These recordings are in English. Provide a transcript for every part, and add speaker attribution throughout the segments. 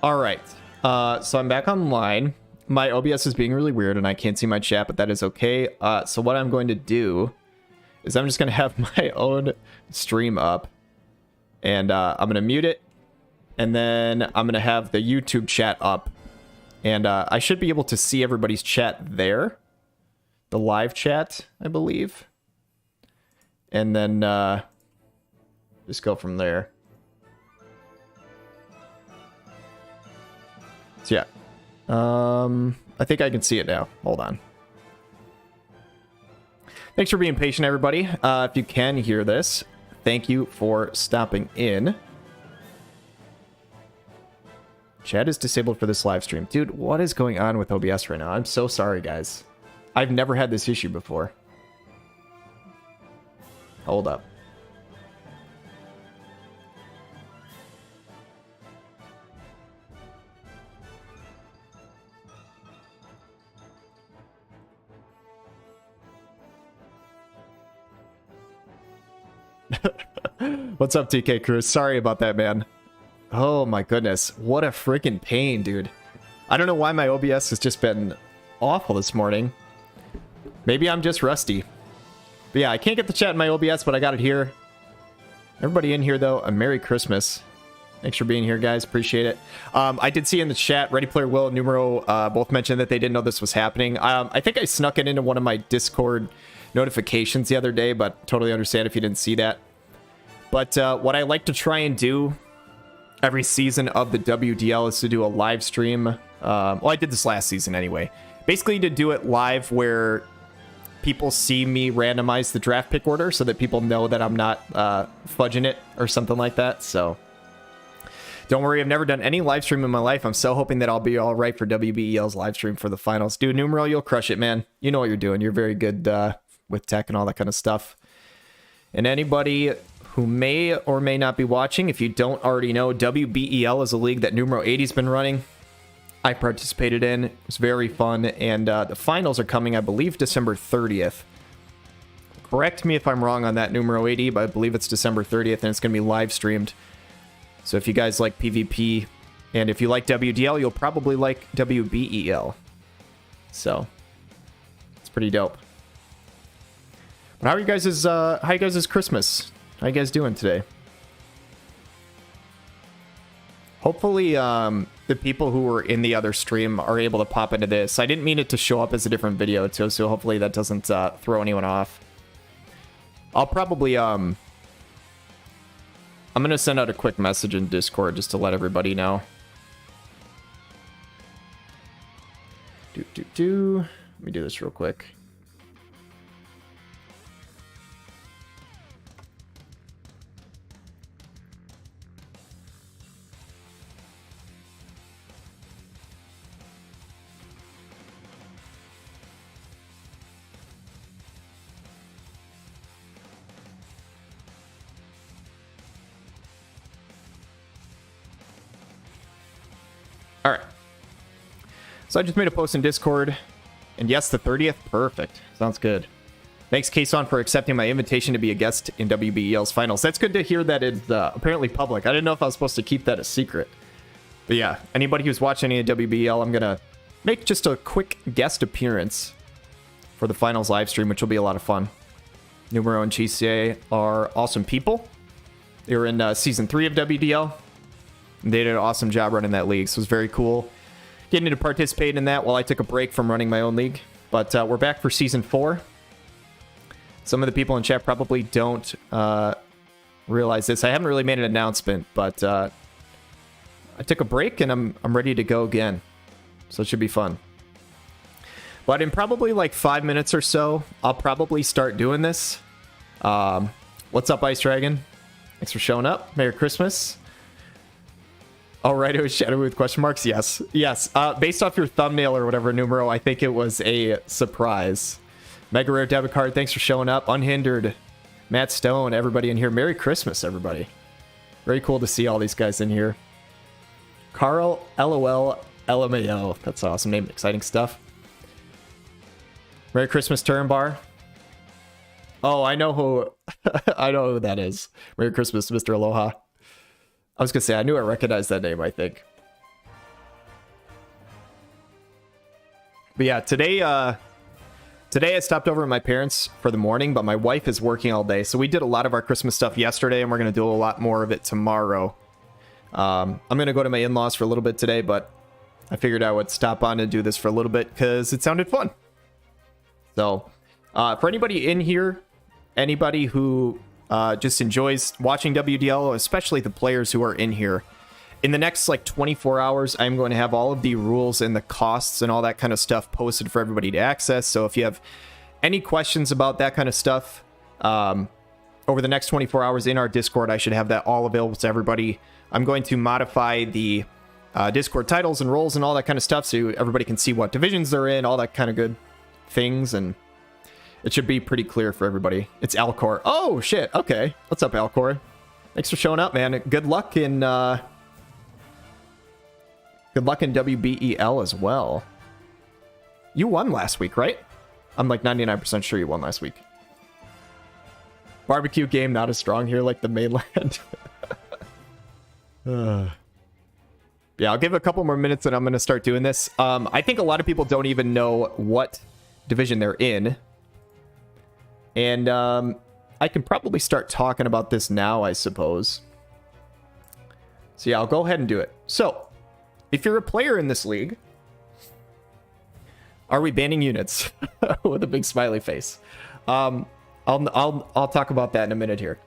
Speaker 1: All right. So I'm back online. My OBS is being really weird and I can't see my chat, but that is okay. So what I'm going to do is I'm just going to have my own stream up and I'm going to mute it. And then I'm going to have the YouTube chat up. And I should be able to see everybody's chat there. The live chat, I believe. And then just go from there. So yeah. I think I can see it now. Hold on. Thanks for being patient, everybody. If you can hear this, thank you for stopping in. Chat is disabled for this live stream. Dude, what is going on with OBS right now? I'm so sorry, guys. I've never had this issue before. Hold up. What's up, TK Cruz? Sorry about that, man. Oh my goodness. What a freaking pain, dude. I don't know why my OBS has just been awful this morning. Maybe I'm just rusty. But yeah, I can't get the chat in my OBS, but I got it here. Everybody in here, though, a Merry Christmas. Thanks for being here, guys. Appreciate it. I did see in the chat, Ready Player Will and Numero both mentioned that they didn't know this was happening. I think I snuck it into one of my Discord notifications the other day, but totally understand if you didn't see that. But what I like to try and do every season of the WDL is to do a live stream. Well, I did this last season anyway. Basically to do it live where people see me randomize the draft pick order so that people know that I'm not fudging it or something like that. So don't worry, I've never done any live stream in my life. I'm so hoping that I'll be all right for WBEL's live stream for the finals. Dude, Numero, you'll crush it, man. You know what you're doing. You're very good with tech and all that kind of stuff. And anybody who may or may not be watching, if you don't already know, WBEL is a league that Numero 80's been running. I participated in. It was very fun, and the finals are coming, I believe, December 30th. Correct me if I'm wrong on that, Numero 80, but I believe it's December 30th, and it's going to be live streamed. So if you guys like PvP, and if you like WDL, you'll probably like WBEL. So it's pretty dope. But how are you guys' Christmas? How you guys doing today? Hopefully, the people who were in the other stream are able to pop into this. I didn't mean it to show up as a different video, too, so hopefully that doesn't throw anyone off. I'll probably, I'm going to send out a quick message in Discord just to let everybody know. Let me do this real quick. All right. So I just made a post in Discord. And yes, the 30th. Perfect. Sounds good. Thanks, Kason, for accepting my invitation to be a guest in WBEL's finals. That's good to hear that it's apparently public. I didn't know if I was supposed to keep that a secret. But yeah, anybody who's watching any of WBEL, I'm going to make just a quick guest appearance for the finals live stream, which will be a lot of fun. Numero and GCA are awesome people. They were in Season 3 of WDL. They did an awesome job running that league, so it was very cool getting to participate in that while I took a break from running my own league. But we're back for Season 4. Some of the people in chat probably don't realize this. I haven't really made an announcement, but I took a break and I'm ready to go again. So it should be fun. But in probably like 5 minutes or so, I'll probably start doing this. What's up, Ice Dragon? Thanks for showing up. Merry Christmas. All right, it was Shadow with question marks. Yes, yes. Based off your thumbnail or whatever, Numero, I think it was a surprise. Mega Rare Debit Card, thanks for showing up. Unhindered, Matt Stone, everybody in here. Merry Christmas, everybody. Very cool to see all these guys in here. Carl, LOL, LMAO. That's an awesome name. Exciting stuff. Merry Christmas, Turn Bar. Oh, I know who I know who that is. Merry Christmas, Mr. Aloha. I was gonna say, I knew I recognized that name, I think. But yeah, today I stopped over at my parents for the morning, but my wife is working all day. So we did a lot of our Christmas stuff yesterday, and we're going to do a lot more of it tomorrow. I'm going to go to my in-laws for a little bit today, but I figured I would stop on and do this for a little bit because it sounded fun. So for anybody in here, anybody who just enjoys watching WDL, especially the players who are in here, in the next like 24 hours, I'm going to have all of the rules and the costs and all that kind of stuff posted for everybody to access. So if you have any questions about that kind of stuff, over the next 24 hours in our Discord, I should have that all available to everybody. I'm going to modify the Discord titles and roles and all that kind of stuff so everybody can see what divisions they're in, all that kind of good things, and it should be pretty clear for everybody. It's Alcor. Oh, shit. Okay. What's up, Alcor? Thanks for showing up, man. Good luck in WBEL as well. You won last week, right? I'm like 99% sure you won last week. Barbecue game not as strong here like the mainland. Yeah, I'll give a couple more minutes and I'm going to start doing this. I think a lot of people don't even know what division they're in. And I can probably start talking about this now, I suppose. So yeah, I'll go ahead and do it. So, if you're a player in this league, are we banning units? With a big smiley face. I'll talk about that in a minute here.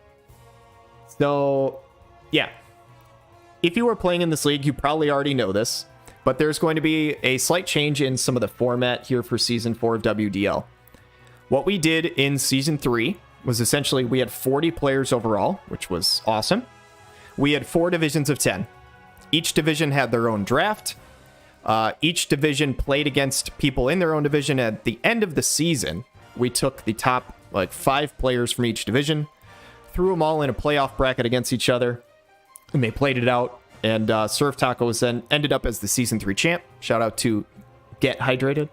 Speaker 1: So, yeah. If you are playing in this league, you probably already know this, but there's going to be a slight change in some of the format here for Season 4 of WDL. What we did in Season 3 was essentially we had 40 players overall, which was awesome. We had 4 divisions of 10. Each division had their own draft. Each division played against people in their own division. At the end of the season, we took the top 5 players from each division, threw them all in a playoff bracket against each other, and they played it out. And Surf Tacos then ended up as the Season 3 champ. Shout out to Get Hydrated.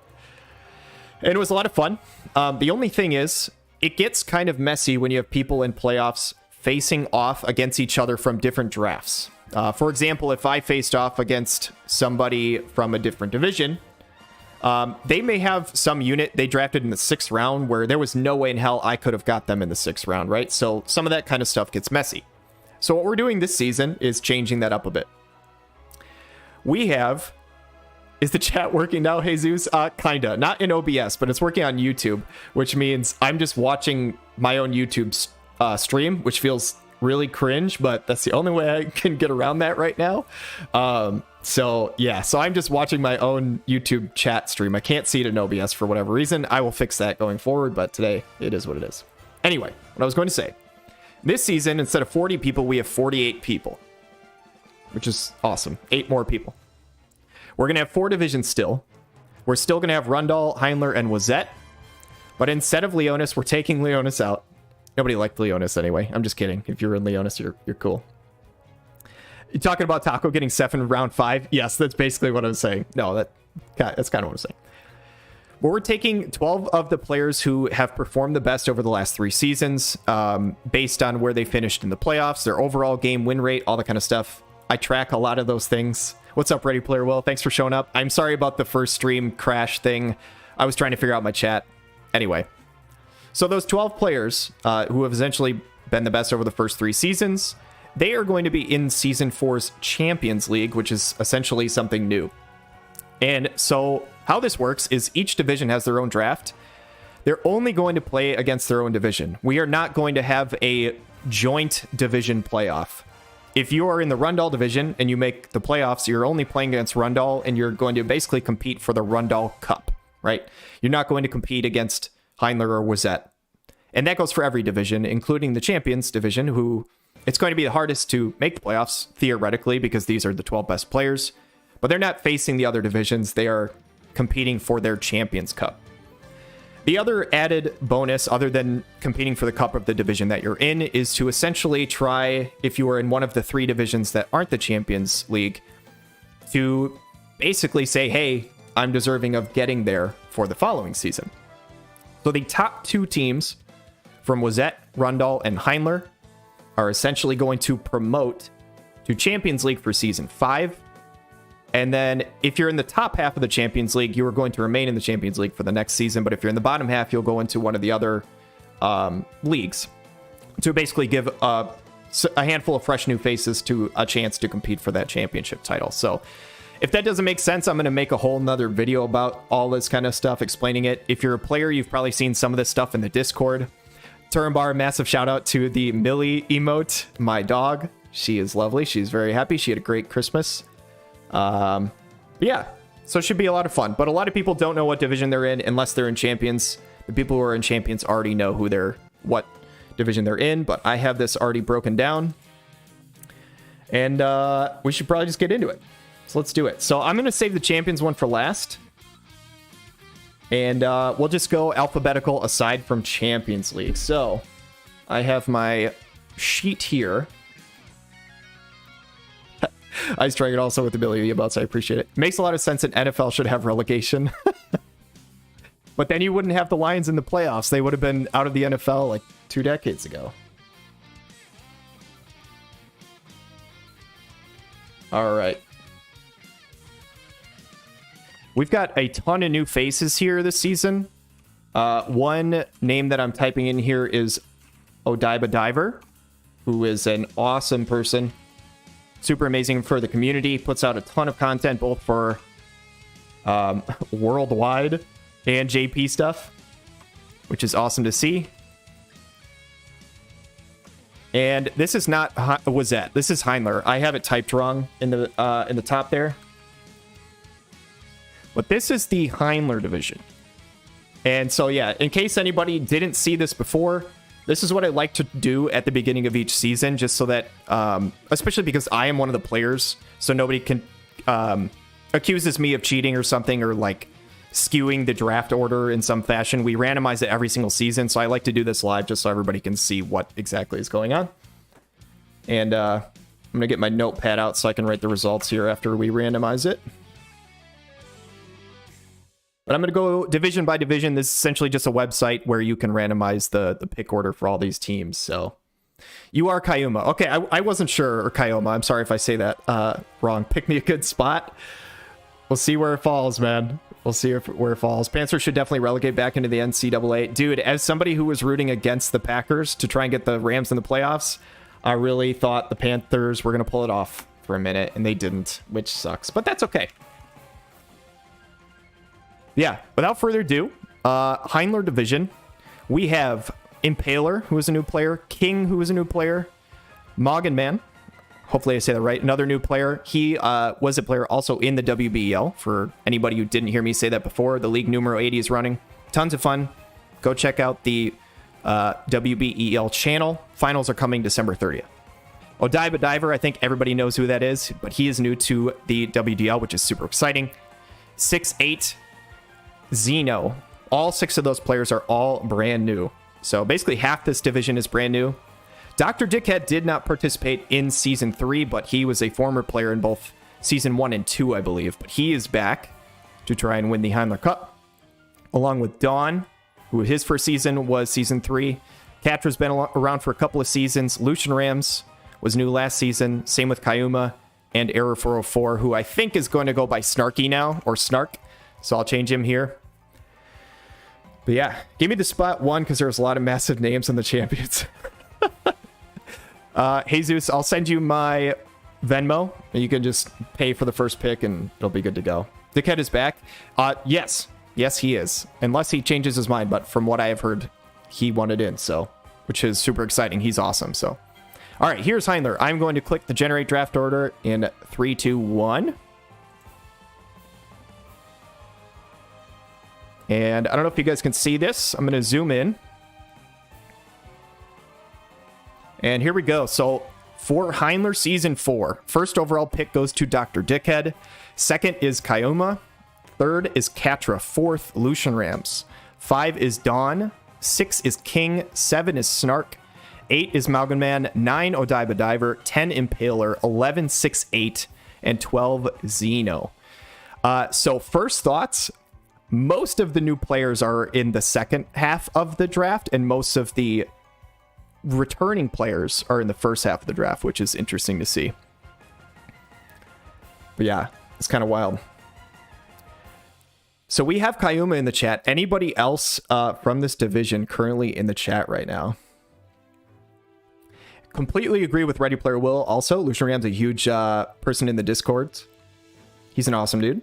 Speaker 1: And it was a lot of fun. The only thing is, it gets kind of messy when you have people in playoffs facing off against each other from different drafts. For example, if I faced off against somebody from a different division, they may have some unit they drafted in the 6th round where there was no way in hell I could have got them in the 6th round, right? So some of that kind of stuff gets messy. So what we're doing this season is changing that up a bit. We have... Is the chat working now, Jesus? Kinda. Not in OBS, but it's working on YouTube, which means I'm just watching my own YouTube stream, which feels really cringe, but that's the only way I can get around that right now. So yeah, so I'm just watching my own YouTube chat stream. I can't see it in OBS for whatever reason. I will fix that going forward, but today it is what it is. Anyway, what I was going to say, this season, instead of 40 people, we have 48 people, which is awesome. 8 more people. We're going to have 4 divisions still. We're still going to have Rundal, Heinler, and Wazette. But instead of Leonis, we're taking Leonis out. Nobody liked Leonis anyway. I'm just kidding. If you're in Leonis, you're cool. You talking about Taco getting 7 in round 5? Yes, that's basically what I was saying. No, that's kind of what I'm saying. But we're taking 12 of the players who have performed the best over the last 3 seasons, based on where they finished in the playoffs, their overall game win rate, all that kind of stuff. I track a lot of those things. What's up, Ready Player Will? Thanks for showing up. I'm sorry about the first stream crash thing. I was trying to figure out my chat. Anyway, so those 12 players who have essentially been the best over the first 3 seasons, they are going to be in Season 4's Champions League, which is essentially something new. And so how this works is each division has their own draft. They're only going to play against their own division. We are not going to have a joint division playoff. If you are in the Rundal division and you make the playoffs, you're only playing against Rundal, and you're going to basically compete for the Rundal Cup, right? You're not going to compete against Heinler or Wazette. And that goes for every division, including the Champions division, who it's going to be the hardest to make the playoffs, theoretically, because these are the 12 best players. But they're not facing the other divisions. They are competing for their Champions Cup. The other added bonus, other than competing for the cup of the division that you're in, is to essentially try, if you are in one of the 3 divisions that aren't the Champions League, to basically say, hey, I'm deserving of getting there for the following season. So the top 2 teams from Wazette, Rundal, and Heinler are essentially going to promote to Champions League for Season 5. And then if you're in the top half of the Champions League, you are going to remain in the Champions League for the next season. But if you're in the bottom half, you'll go into one of the other leagues to basically give a handful of fresh new faces to a chance to compete for that championship title. So if that doesn't make sense, I'm going to make a whole nother video about all this kind of stuff, explaining it. If you're a player, you've probably seen some of this stuff in the Discord. Turnbar, massive shout out to the Millie emote, my dog. She is lovely. She's very happy. She had a great Christmas. Yeah, so it should be a lot of fun. But a lot of people don't know what division they're in unless they're in Champions. The people who are in Champions already know what division they're in, but I have this already broken down. And we should probably just get into it. So let's do it. So I'm going to save the Champions one for last. And we'll just go alphabetical aside from Champions League. So I have my sheet here. I was trying it also with the ability about, so I appreciate it. Makes a lot of sense that NFL should have relegation. But then you wouldn't have the Lions in the playoffs. They would have been out of the NFL like 2 decades ago. All right. We've got a ton of new faces here this season. One name that I'm typing in here is Odaiba Diver, who is an awesome person. Super amazing for the community. Puts out a ton of content, both for worldwide and JP stuff, which is awesome to see. And this is not Wazette. This is Heinler. I have it typed wrong in the top there. But this is the Heinler division. And so, yeah, in case anybody didn't see this before, this is what I like to do at the beginning of each season, just so that, especially because I am one of the players, so nobody can accuses me of cheating or something, or like skewing the draft order in some fashion. We randomize it every single season, so I like to do this live just so everybody can see what exactly is going on. And I'm going to get my notepad out so I can write the results here after we randomize it. But I'm going to go division by division. This is essentially just a website where you can randomize the pick order for all these teams. So you are Kayuma. Okay, I wasn't sure, or Kayoma. I'm sorry if I say that wrong. Pick me a good spot. We'll see where it falls, man. We'll see where it falls. Panthers should definitely relegate back into the NCAA. Dude, as somebody who was rooting against the Packers to try and get the Rams in the playoffs, I really thought the Panthers were going to pull it off for a minute, and they didn't, which sucks. But that's okay. Yeah, without further ado, Heinler division, we have Impaler, who is a new player, King, who is a new player, Moggen Man, hopefully I say that right, another new player. He was a player also in the WBEL, for anybody who didn't hear me say that before. The League Numero 80 is running. Tons of fun. Go check out the WBEL channel. Finals are coming December 30th. Odaiba Diver, I think everybody knows who that is, but he is new to the WDL, which is super exciting. 6'8", Zeno. All 6 of those players are all brand new. So basically half this division is brand new. Dr. Dickhead did not participate in Season 3, but he was a former player in both Season 1 and 2, I believe. But he is back to try and win the Heinler Cup, along with Dawn, who his first season was Season 3. Katra's been around for a couple of seasons. Lucian Rams was new last season. Same with Kayuma and Error 404, who I think is going to go by Snarky now, or Snark. So I'll change him here. But yeah, give me the spot 1 because there's a lot of massive names in the champions. Jesus, I'll send you my Venmo, and you can just pay for the first pick, and it'll be good to go. Dickhead is back. Yes, he is, unless he changes his mind. But from what I have heard, he wanted in, so which is super exciting. He's awesome. So, all right, here's Heinler. I'm going to click the generate draft order in 3, 2, 1. And I don't know if you guys can see this. I'm going to zoom in. And here we go. So for Heinler Season 4, first overall pick goes to Dr. Dickhead. Second is Kayuma. Third is Katra. Fourth, Lucian Rams. 5 is Dawn. 6 is King. 7 is Snark. 8 is Moggen Man. 9, Odaiba Diver. 10, Impaler. 11, 6'8". And 12, Zeno. So first thoughts. Most of the new players are in the second half of the draft, and most of the returning players are in the first half of the draft, which is interesting to see. But yeah, It's kind of wild. So we have Kayuma in the chat. Anybody else from this division currently in the chat right now? Completely agree with Ready Player Will. Also, Lucian Ram's a huge person in the Discords. He's an awesome dude.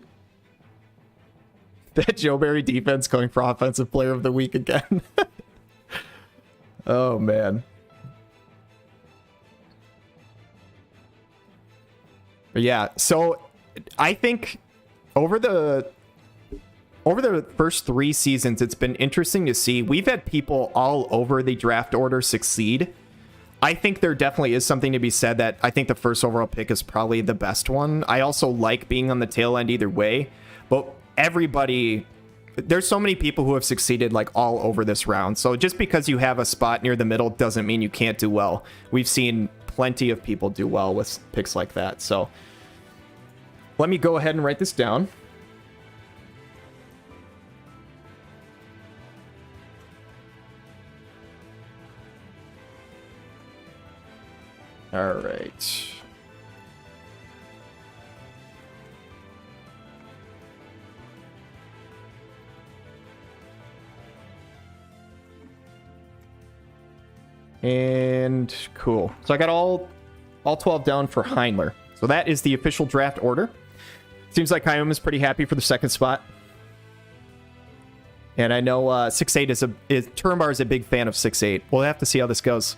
Speaker 1: That Joe Barry defense going for Offensive Player of the Week again. Oh, man. But yeah, so I think over the first 3 seasons, it's been interesting to see. We've had people all over the draft order succeed. I think there definitely is something to be said that I think the first overall pick is probably the best one. I also like being on the tail end either way, but everybody, there's so many people who have succeeded like all over this round. So just because you have a spot near the middle doesn't mean you can't do well. We've seen plenty of people do well with picks like that. So let me go ahead and write this down. All right. And cool. So I got all 12 down for Heinler. So that is the official draft order. Seems like Kayum is pretty happy for the second spot. And I know 6'8 Turambar is a big fan of 6'8. We'll have to see how this goes.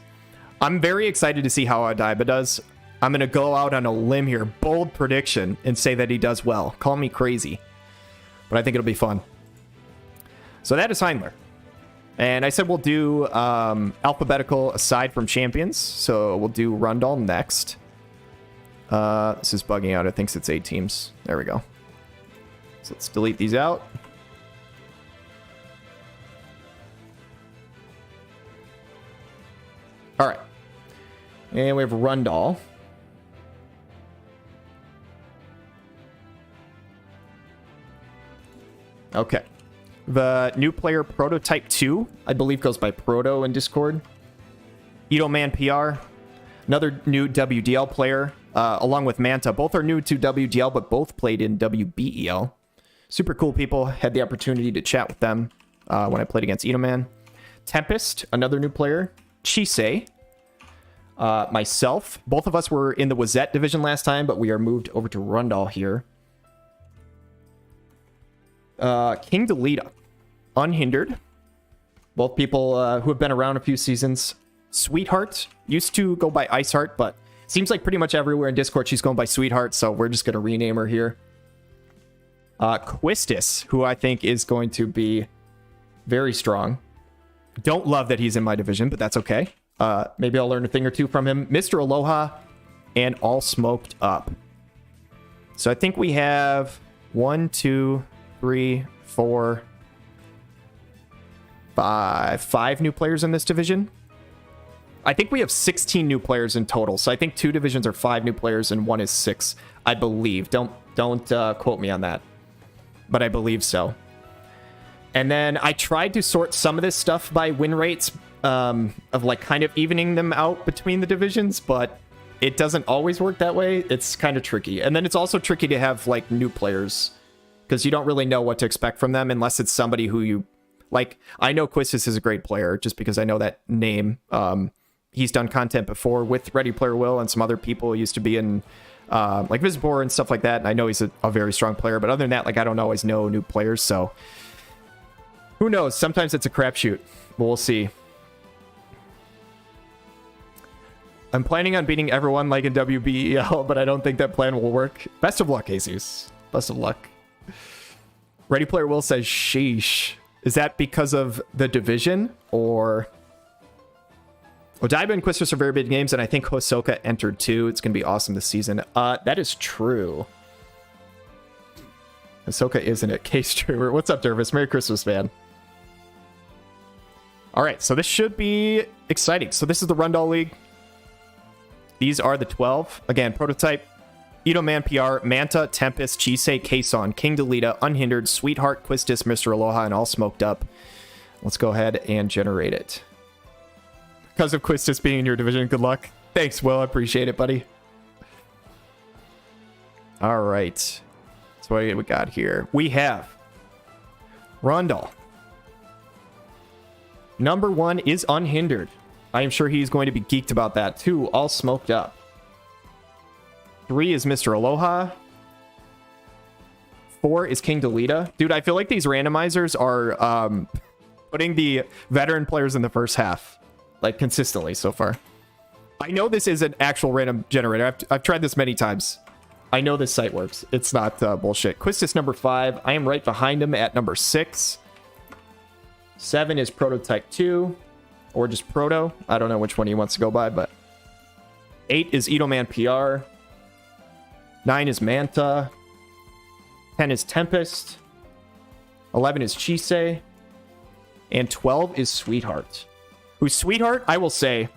Speaker 1: I'm very excited to see how Odaiba does. I'm going to go out on a limb here, bold prediction, and say that he does well. Call me crazy. But I think it'll be fun. So that is Heinler. And I said we'll do alphabetical aside from champions. So we'll do Rundle next. This is bugging out. It thinks it's 8 teams. There we go. So let's delete these out. All right. And we have Rundle. Okay. The new player Prototype 2, I believe goes by Proto in Discord. Edoman PR. Another new WDL player, along with Manta. Both are new to WDL, but both played in WBEL. Super cool people. Had the opportunity to chat with them when I played against Edoman. Tempest, another new player. Chisei. Myself. Both of us were in the Wazette division last time, but we are moved over to Rundle here. King Delita. Unhindered. Both people who have been around a few seasons. Sweetheart. Used to go by Iceheart, but seems like pretty much everywhere in Discord she's going by Sweetheart, so we're just going to rename her here. Quistis, who I think is going to be very strong. Don't love that he's in my division, but that's okay. Maybe I'll learn a thing or two from him. Mr. Aloha and All Smoked Up. So I think we have 1, 2, 3, 4, 5 new players in this division. I think we have 16 new players in total. So I think 2 divisions are 5 new players and 1 is 6, I believe. Don't quote me on that, but I believe so. And then I tried to sort some of this stuff by win rates, of like kind of evening them out between the divisions, but it doesn't always work that way. It's kind of tricky. And then it's also tricky to have like new players because you don't really know what to expect from them unless it's somebody who you like. I know Quistis is a great player just because I know that name. He's done content before with Ready Player Will and some other people. He used to be in like Visibor and stuff like that. And I know he's a very strong player, but other than that, like I don't always know new players. So who knows? Sometimes it's a crapshoot. We'll see. I'm planning on beating everyone like in WBEL, but I don't think that plan will work. Best of luck, Jesus. Best of luck. Ready Player Will says, sheesh. Is that because of the division or... Odaiba and Quistis are very big games, and I think Hosoka entered too. It's going to be awesome this season. That is true. Hosoka isn't it? K-Streamer. What's up, Dervis? Merry Christmas, man. All right, so this should be exciting. So this is the Rundle League. These are the 12. Again, Prototype, Edoman PR, Manta, Tempest, Chisei, Kason, King Delita, Unhindered, Sweetheart, Quistis, Mr. Aloha, and All Smoked Up. Let's go ahead and generate it. Because of Quistis being in your division, good luck. Thanks, Will. I appreciate it, buddy. All right. So what do we got here? We have Rundle. Number 1 is Unhindered. I am sure he's going to be geeked about that. 2, All Smoked Up. 3 is Mr. Aloha. 4 is King Delita. Dude, I feel like these randomizers are putting the veteran players in the first half, like, consistently so far. I know this is an actual random generator. I've tried this many times. I know this site works. It's not bullshit. Quistis number 5. I am right behind him at number 6. 7 is Prototype 2, or just Proto. I don't know which one he wants to go by, but 8 is Edoman PR. 9 is Manta. 10 is Tempest. 11 is Chisei. And 12 is Sweetheart. Who's Sweetheart, I will say,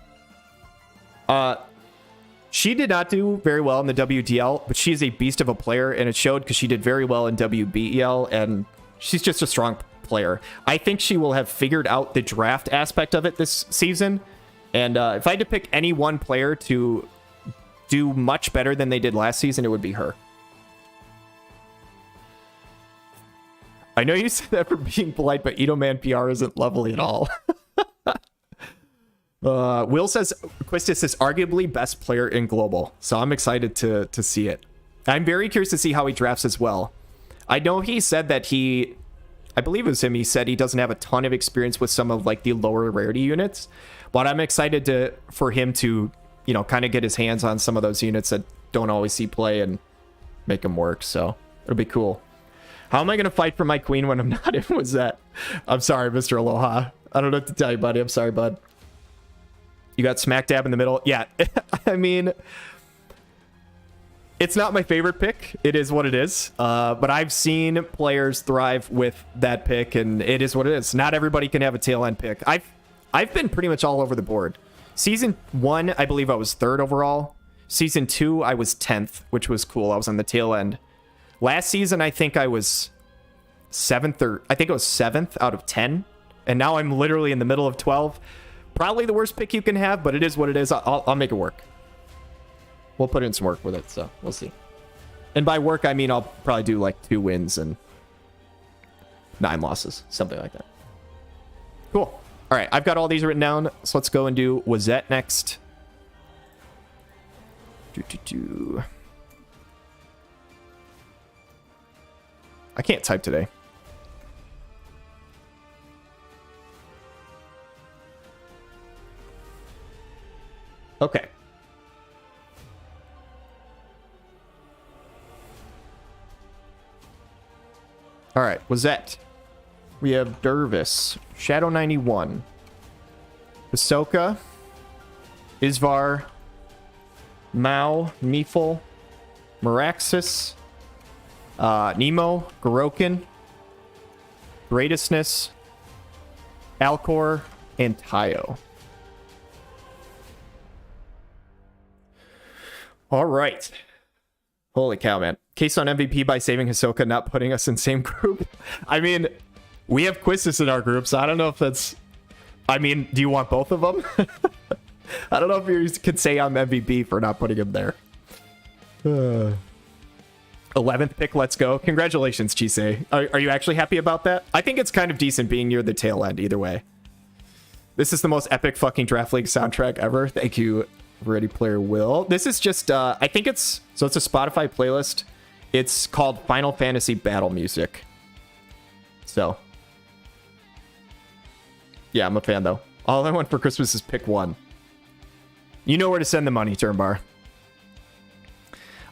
Speaker 1: she did not do very well in the WDL, but she is a beast of a player, and it showed because she did very well in WBEL, and she's just a strong player. I think she will have figured out the draft aspect of it this season, and if I had to pick any one player to do much better than they did last season, it would be her. I know you said that for being polite, but Edoman PR isn't lovely at all. Will says Quistis is arguably best player in global, so I'm excited to see it. I'm very curious to see how he drafts as well. I know he said that I believe it was him, he said he doesn't have a ton of experience with some of like the lower rarity units, but I'm excited for him to, you know, kind of get his hands on some of those units that don't always see play and make them work, so it'll be cool. How am I going to fight for my queen when I'm not in was that? I'm sorry, Mr. Aloha. I don't know what to tell you, buddy. I'm sorry, bud. You got smack dab in the middle. Yeah, I mean, it's not my favorite pick. It is what it is. But I've seen players thrive with that pick, and it is what it is. Not everybody can have a tail end pick. I've been pretty much all over the board. Season 1, I believe I was 3rd overall. Season 2, I was 10th, which was cool. I was on the tail end. Last season, I think I was 7th, or I think it was 7th out of 10. And now I'm literally in the middle of 12. Probably the worst pick you can have, but it is what it is. I'll make it work. We'll put in some work with it, so we'll see. And by work, I mean I'll probably do like 2 wins and 9 losses, something like that. Cool. All right, I've got all these written down, so let's go and do Wazette next. I can't type today. Okay. All right, Wazette. We have Dervis, Shadow 91, Ahsoka, Isvar, Mao, Meeful, Meraxis, Nemo, Gorokin, Greatestness, Alcor, and Tayo. All right. Holy cow, man. Case on MVP by saving Hisoka, not putting us in same group. I mean, we have Quistis in our group, so I don't know if that's... I mean, do you want both of them? I don't know if you could say I'm MVP for not putting him there. 11th pick, let's go. Congratulations, Chisei. Are you actually happy about that? I think it's kind of decent being near the tail end either way. This is the most epic fucking Draft League soundtrack ever. Thank you, Ready Player Will. This is just, I think it's a Spotify playlist. It's called Final Fantasy Battle Music. So, yeah, I'm a fan though. All I want for Christmas is pick 1. You know where to send the money, Turnbar.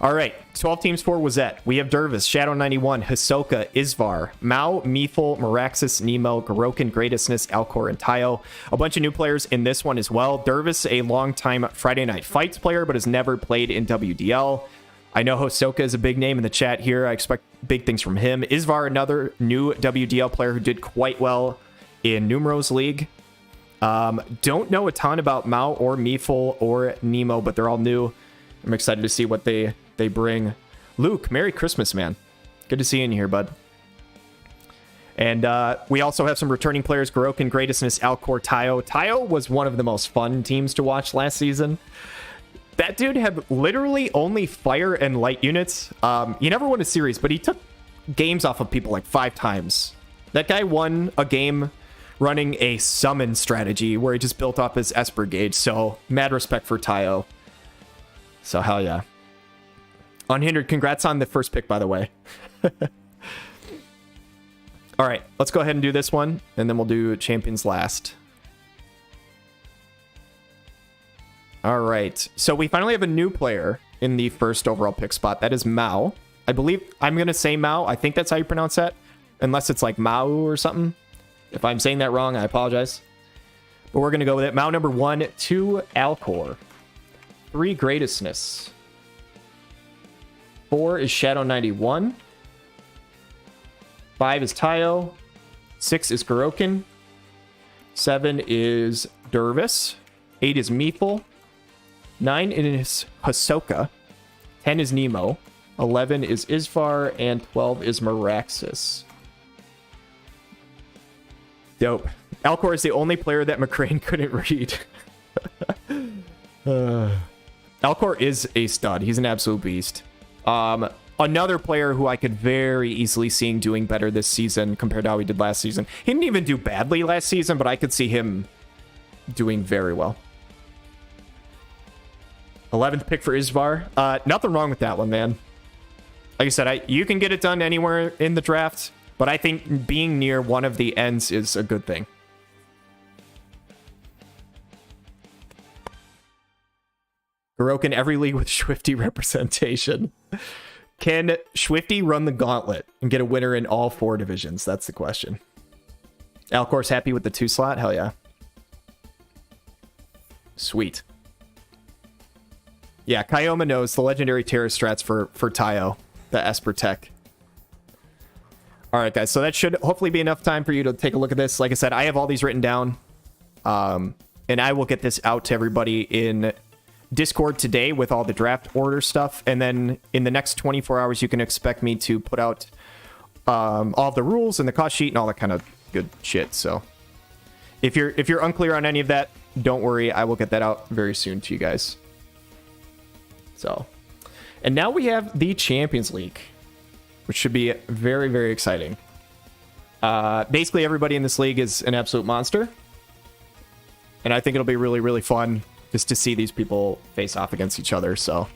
Speaker 1: All right, 12 teams for Wazette. We have Dervis, Shadow 91, Hisoka, Isvar, Mao, Meeful, Meraxis, Nemo, Gorokin, Greatestness, Alcor, and Tayo. A bunch of new players in this one as well. Dervis, a longtime Friday Night Fights player, but has never played in WDL. I know Hisoka is a big name in the chat here. I expect big things from him. Isvar, another new WDL player who did quite well in Numeros League. Don't know a ton about Mao or Meeful or Nemo, but they're all new. I'm excited to see what they bring. Luke, Merry Christmas, man. Good to see you in here, bud. And we also have some returning players. Gorokin, Greatestness, Alcor, Tayo. Tayo was one of the most fun teams to watch last season. That dude had literally only fire and light units. He never won a series, but he took games off of people like 5 times. That guy won a game running a summon strategy where he just built up his Esper gauge. So mad respect for Tayo. So hell yeah. Unhindered, congrats on the first pick, by the way. All right, let's go ahead and do this one, and then we'll do champions last. All right, so we finally have a new player in the first overall pick spot. That is Mao. I believe I'm going to say Mao. I think that's how you pronounce that, unless it's like Mao or something. If I'm saying that wrong, I apologize. But we're going to go with it. Mao number 1, 2 Alcor. 3 Greatestness. 4 is Shadow 91. 5 is Tayo. 6 is Gorokin. 7 is Dervis. 8 is Meeple. 9 is Hisoka. 10 is Nemo. 11 is Isvar. And 12 is Meraxis. Dope. Alcor is the only player that McCrane couldn't read. Alcor is a stud. He's an absolute beast. Another player who I could very easily see doing better this season compared to how he did last season. He didn't even do badly last season, but I could see him doing very well. 11th pick for Isvar. Nothing wrong with that one, man. Like I said, you can get it done anywhere in the draft, but I think being near one of the ends is a good thing. Gorokin every league with Swifty representation. Can Swifty run the gauntlet and get a winner in all 4 divisions? That's the question. Alcor's happy with the 2 slot? Hell yeah. Sweet. Yeah, Kyoma knows the legendary terror strats for Tayo, the Esper tech. All right, guys, so that should hopefully be enough time for you to take a look at this. Like I said, I have all these written down, and I will get this out to everybody in Discord today with all the draft order stuff, and then in the next 24 hours you can expect me to put out all of the rules and the cost sheet and all that kind of good shit. So if you're unclear on any of that, don't worry, I will get that out very soon to you guys. So, and now we have the Champions League, which should be very, very exciting. Basically everybody in this league is an absolute monster, and I think it'll be really, really fun just to see these people face off against each other. So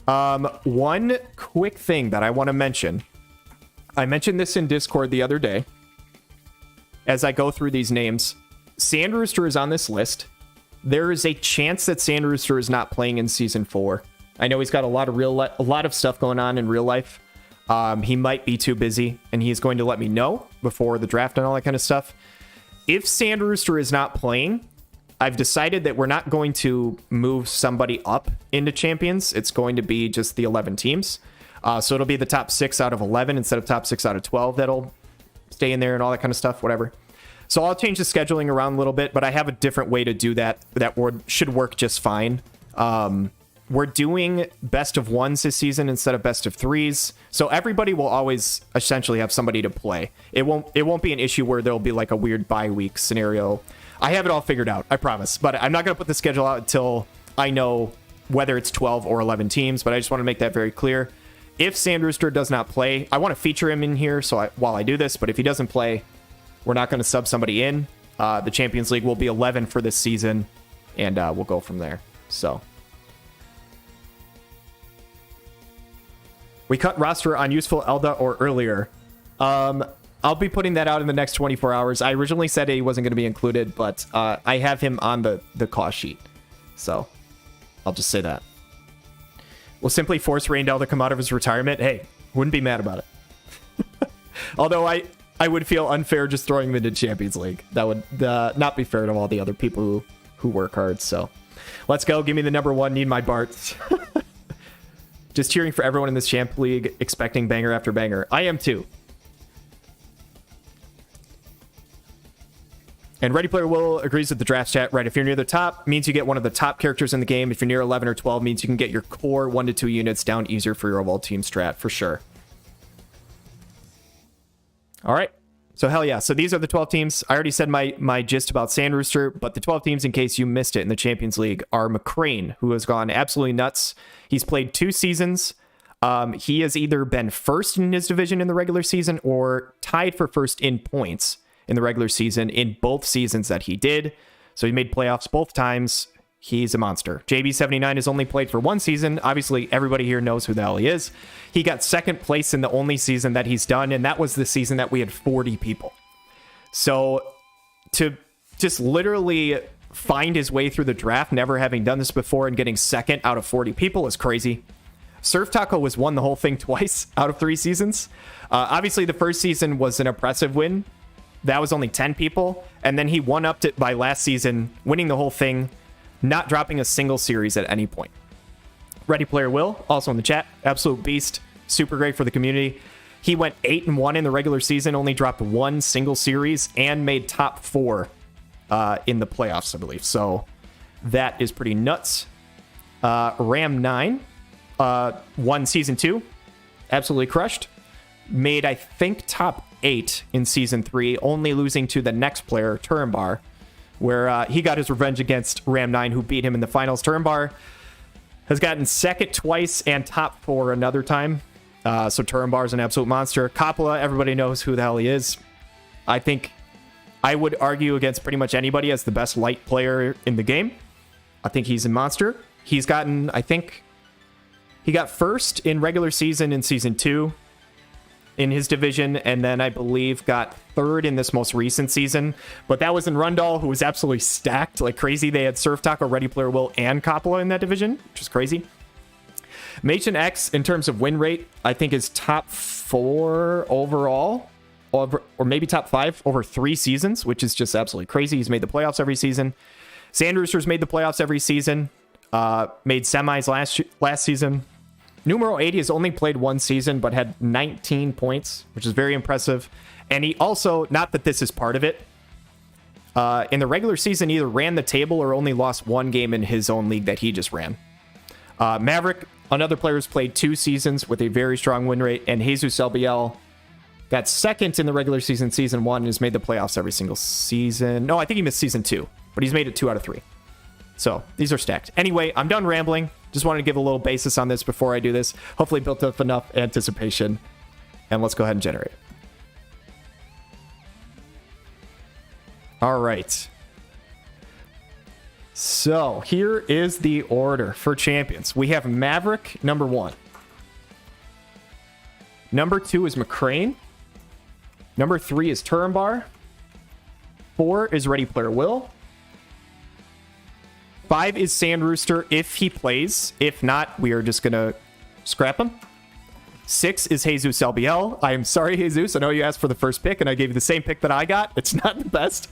Speaker 1: one quick thing that I want to mention. I mentioned this in Discord the other day. As I go through these names, Sandrooster is on this list. There is a chance that Sandrooster is not playing in Season 4. I know he's got a lot of stuff going on in real life. He might be too busy, and he's going to let me know before the draft and all that kind of stuff. If Sandrooster is not playing, I've decided that we're not going to move somebody up into Champions. It's going to be just the 11 teams. So it'll be the top 6 out of 11 instead of top 6 out of 12 that'll stay in there and all that kind of stuff, whatever. So I'll change the scheduling around a little bit, but I have a different way to do that should work just fine. We're doing best of 1s this season instead of best of 3s. So everybody will always essentially have somebody to play. It won't be an issue where there'll be like a weird bye week scenario. I have it all figured out, I promise. But I'm not going to put the schedule out until I know whether it's 12 or 11 teams, but I just want to make that very clear. If Sandrooster does not play, I want to feature him in here while I do this, but if he doesn't play, we're not going to sub somebody in. The Champions League will be 11 for this season, and we'll go from there. So we cut roster on useful Elda or earlier. I'll be putting that out in the next 24 hours. I originally said he wasn't going to be included, but I have him on the cost sheet. So I'll just say that. We'll simply force Randall to come out of his retirement. Hey, wouldn't be mad about it. Although I would feel unfair just throwing him into Champions League. That would not be fair to all the other people who work hard. So let's go. Give me the number 1. Need my Barts. Just cheering for everyone in this Champ League, expecting banger after banger. I am too. And Ready Player Will agrees with the draft chat. Right, if you're near the top, means you get one of the top characters in the game. If you're near 11 or 12, means you can get your core 1 to 2 units down easier for your overall team strat, for sure. All right, So hell yeah. So these are the 12 teams. I already said my gist about Sand Rooster, but the 12 teams, in case you missed it in the Champions League, are McCrane, who has gone absolutely nuts. He's played 2 seasons. He has either been first in his division in the regular season or tied for first in points in the regular season in both seasons that he did. So he made playoffs both times. He's a monster. JB79 has only played for 1 season. Obviously, everybody here knows who the hell he is. He got 2nd place in the only season that he's done, and that was the season that we had 40 people. So to just literally find his way through the draft, never having done this before, and getting 2nd out of 40 people is crazy. Surf Taco was won the whole thing twice out of 3 seasons. Obviously, the first season was an impressive win. That was only 10 people, and then he one-upped it by last season, winning the whole thing, not dropping a single series at any point. Ready Player Will, also in the chat, absolute beast, super great for the community. He went 8-1 in the regular season, only dropped 1 single series, and made top 4 in the playoffs, I believe. So that is pretty nuts. Ram9 won season 2, absolutely crushed. Made, I think, top 8 in season 3, only losing to the next player, Turambar, where he got his revenge against Ram9, who beat him in the finals. Turambar has gotten 2nd twice and top 4 another time. So Turambar is an absolute monster. Coppola, everybody knows who the hell he is. I think I would argue against pretty much anybody as the best light player in the game. I think he's a monster. He's gotten, I think, he got 1st in regular season in season 2 in his division, and then I believe got 3rd in this most recent season. But that was in Rundall, who was absolutely stacked like crazy. They had Surf Taco, Ready Player Will, and Coppola in that division, which is crazy. Machen X, in terms of win rate, I think is top 4 overall, or maybe top 5 over 3 seasons, which is just absolutely crazy. He's made the playoffs every season. Sand Roosters made the playoffs every season, made semis last season. Numero 80 has only played 1 season, but had 19 points, which is very impressive. And he also, not that this is part of it, in the regular season either ran the table or only lost 1 game in his own league that he just ran. Maverick, another player who's played 2 seasons with a very strong win rate, and Jesus LBL got 2nd in the regular season, season 1, and has made the playoffs every single season. No, I think he missed season 2, but he's made it 2 out of 3. So these are stacked. Anyway, I'm done rambling. Just wanted to give a little basis on this before I do this. Hopefully built up enough anticipation. And let's go ahead and generate. All right. So here is the order for champions. We have Maverick, number 1. Number 2 is McCrane. Number 3 is Turambar. 4 is Ready Player Will. 5 is Sand Rooster if he plays. If not, we are just going to scrap him. 6 is Jesus LBL. I am sorry, Jesus. I know you asked for the first pick, and I gave you the same pick that I got. It's not the best.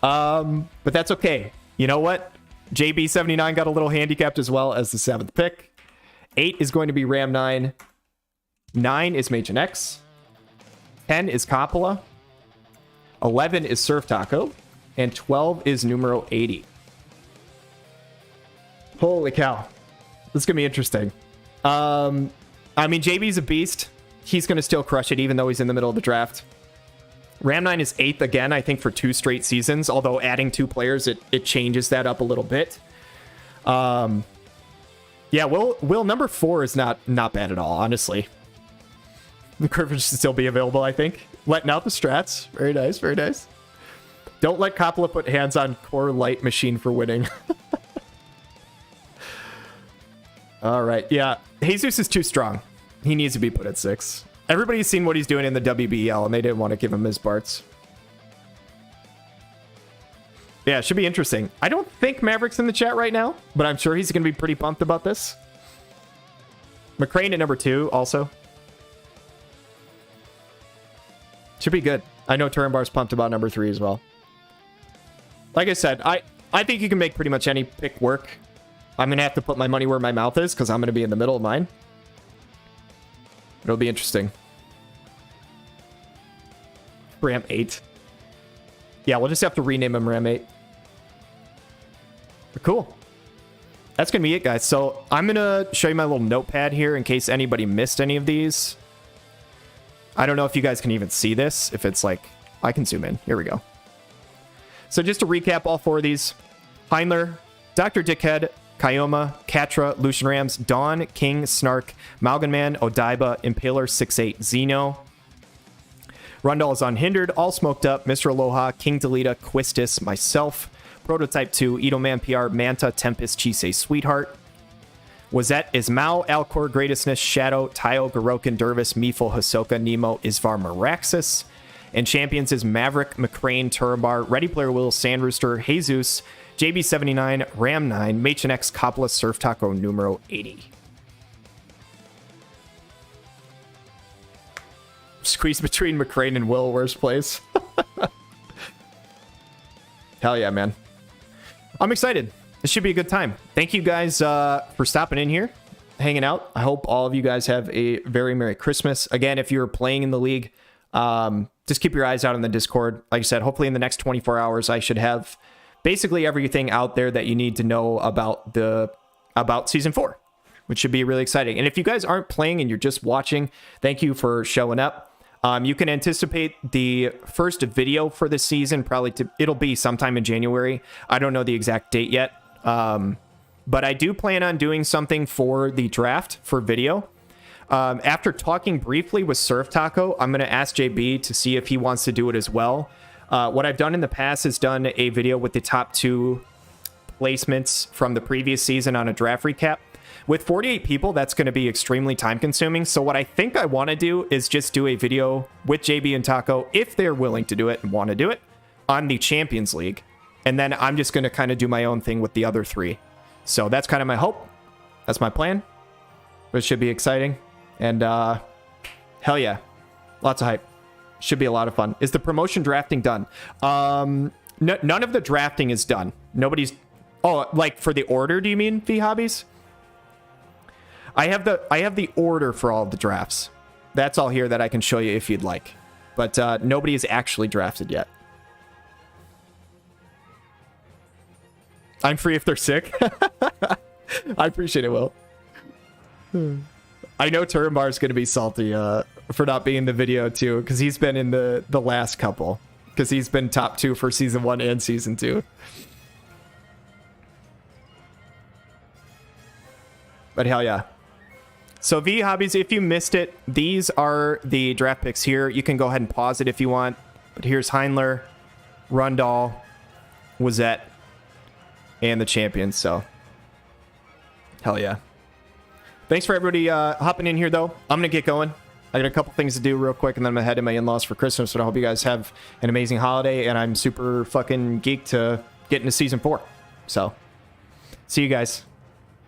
Speaker 1: But that's okay. You know what? JB79 got a little handicapped as well as the 7th pick. 8 is going to be Ram9. 9 is Machen X. 10 is Coppola. 11 is Surf Taco. And 12 is Numero 80. Holy cow. This is going to be interesting. I mean, JB's a beast. He's going to still crush it, even though he's in the middle of the draft. Ram9 is 8th again, I think, for 2 straight seasons. Although adding 2 players, it changes that up a little bit. Yeah, Will number 4 is not bad at all, honestly. The curve should still be available, I think. Letting out the strats. Very nice, very nice. Don't let Coppola put hands on core light machine for winning. All right, yeah. Jesus is too strong. He needs to be put at 6. Everybody's seen what he's doing in the WDL, and they didn't want to give him his Barts. Yeah, it should be interesting. I don't think Maverick's in the chat right now, but I'm sure he's going to be pretty pumped about this. McCrane at number 2 also. Should be good. I know Turambar's pumped about number 3 as well. Like I said, I think you can make pretty much any pick work. I'm going to have to put my money where my mouth is because I'm going to be in the middle of mine. It'll be interesting. Ram 8. Yeah, we'll just have to rename him Ram 8. But cool. That's going to be it, guys. So I'm going to show you my little notepad here in case anybody missed any of these. I don't know if you guys can even see this, if it's like I can zoom in. Here we go. So just to recap all 4 of these. Heinler, Dr. Dickhead, Kyoma, Katra, Lucian Rams, Dawn, King, Snark, Malganman, Odaiba, Impaler, 6-8, Xeno. Rundle is unhindered, all smoked up, Mr. Aloha, King Delita, Quistis, myself, Prototype 2, Edoman PR, Manta, Tempest, Chisei, Sweetheart. Wazette is Mao, Alcor, Greatestness, Shadow, Taio, Gorokin, Dervis, Mifo, Hisoka, Nemo, Isvar, Meraxis. And champions is Maverick, McCrane, Turbar, Ready Player Will, Sandrooster, Jesus, JB79, Ram9, Machen X, Coppola, Surf Taco, numero 80. Squeeze between McCrane and Will, worst place. Hell yeah, man. I'm excited. This should be a good time. Thank you guys for stopping in here, hanging out. I hope all of you guys have a very Merry Christmas. Again, if you're playing in the league, just keep your eyes out on the Discord. Like I said, hopefully in the next 24 hours, I should have basically everything out there that you need to know about Season 4, which should be really exciting. And if you guys aren't playing and you're just watching, thank you for showing up. You can anticipate the first video for this season. It'll be sometime in January. I don't know the exact date yet. But I do plan on doing something for the draft for video. After talking briefly with Surf Taco, I'm going to ask JB to see if he wants to do it as well. What I've done in the past is done a video with the top 2 placements from the previous season on a draft recap. With 48 people, that's going to be extremely time consuming. So what I think I want to do is just do a video with JB and Taco, if they're willing to do it and want to do it, on the Champions League. And then I'm just going to kind of do my own thing with the other 3. So that's kind of my hope. That's my plan. But it should be exciting. And hell yeah. Lots of hype. Should be a lot of fun. Is the promotion drafting done? None of the drafting is done. Nobody's... Oh, like for the order, do you mean, V Hobbies? I have the order for all of the drafts. That's all here that I can show you if you'd like. But nobody is actually drafted yet. I'm free if they're sick. I appreciate it, Will. I know Turmbar is going to be salty for not being in the video, too, because he's been in the last couple. Because he's been top 2 for Season 1 and Season 2. But hell yeah. So V Hobbies, if you missed it, these are the draft picks here. You can go ahead and pause it if you want. But here's Heinler, Rundall, Wazette, and the champions. So hell yeah. Thanks for everybody hopping in here, though. I'm going to get going. I got a couple things to do real quick, and then I'm going to head to my in-laws for Christmas. So I hope you guys have an amazing holiday, and I'm super fucking geeked to get into Season 4. So see you guys.